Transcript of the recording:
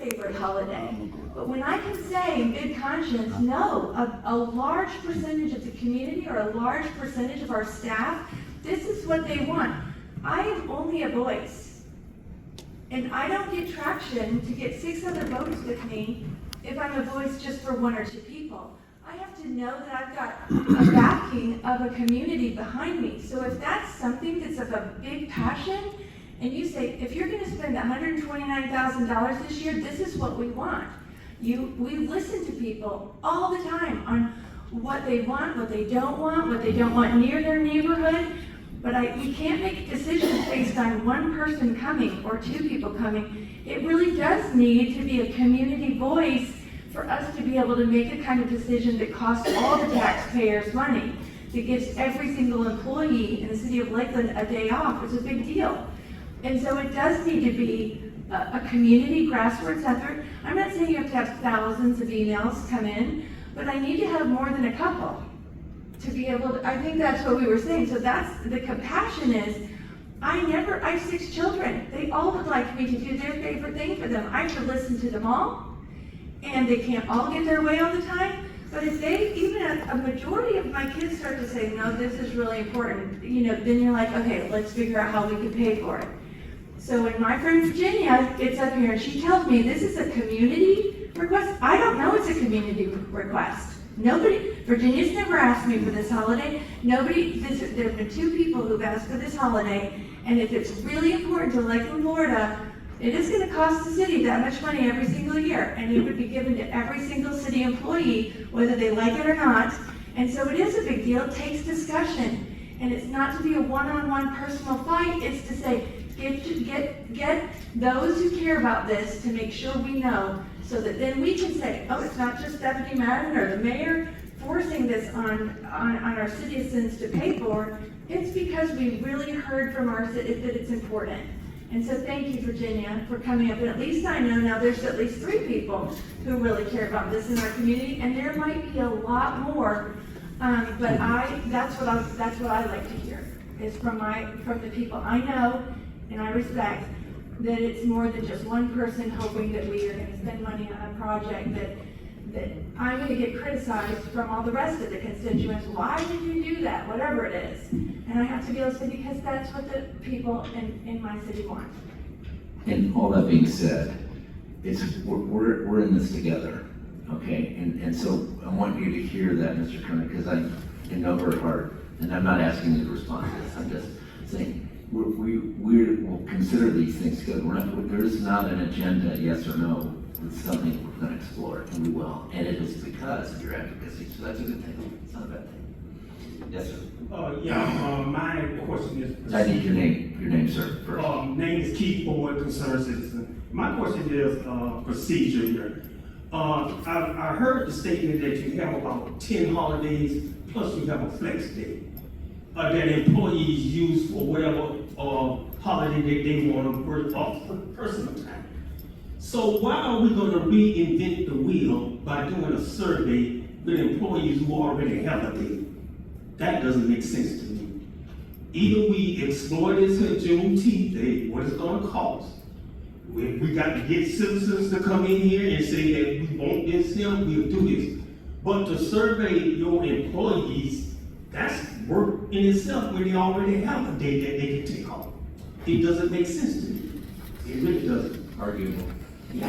favorite holiday. But when I can say in good conscience, no, a large percentage of the community or a large percentage of our staff, this is what they want. I am only a voice. And I don't get traction to get 6 other votes with me if I'm a voice just for 1 or 2 people. I have to know that I've got a backing of a community behind me. So if that's something that's of a big passion, and you say, if you're gonna spend $129,000 this year, this is what we want. We listen to people all the time on what they want, what they don't want near their neighborhood. But we can't make decisions based on 1 person coming or 2 people coming. It really does need to be a community voice for us to be able to make a kind of decision that costs all the taxpayers money, that gives every single employee in the city of Lakeland a day off. It's a big deal. And so it does need to be a community grassroots effort. I'm not saying you have to have thousands of emails come in, but I need to have more than a couple to be able to, I think that's what we were saying. So that's, the compassion is, I have 6 children. They all would like me to do their favorite thing for them. I have to listen to them all, and they can't all get their way all the time. But if even a majority of my kids start to say, no, this is really important, then you're like, okay, let's figure out how we can pay for it. So when my friend Virginia gets up here and she tells me this is a community request, I don't know it's a community request. Virginia's never asked me for this holiday. There have been 2 people who've asked for this holiday, and if it's really important to Lakeland, Florida, it is going to cost the city that much money every single year, and it would be given to every single city employee, whether they like it or not. And so it is a big deal. It takes discussion, and it's not to be a one-on-one personal fight. It's to say, get those who care about this to make sure we know, so that then we can say, oh, it's not just Deputy Madden or the mayor forcing this on our citizens to pay for. It's because we really heard from our citizens that it's important. And so thank you, Virginia, for coming up. And at least I know now there's at least 3 people who really care about this in our community, and there might be a lot more. But that's what I like to hear, is from the people I know and I respect, that it's more than just 1 person hoping that we are going to spend money on a project that I'm going to get criticized from all the rest of the constituents. Why did you do that? Whatever it is. And I have to be able to say, because that's what the people in my city want. And all that being said, we're in this together, okay? And so I want you to hear that, Mr. Kermit, because I know her heart, and I'm not asking you to respond to this. I'm just saying, we will consider these things good. There is not an agenda, yes or no. It's something we're going to explore, and we will. And it is because of your advocacy, so that's a good thing. It's not a bad thing. Yes, sir. My question is. I need your name, sir, first. Name is Keith Boyd, concerned citizen. My question is procedure here. I heard the statement that you have about 10 holidays, plus you have a flex day that employees use for whatever holiday that they want to work off personal time. So why are we going to reinvent the wheel by doing a survey with employees who already have a day? That doesn't make sense to me. Either we explore this at Juneteeth Day, what it's going to cost. We got to get citizens to come in here and say that we want this here, we'll do this. But to survey your employees, that's work in itself when they already have a day that they can take off. It doesn't make sense to me. It really doesn't. Arguable.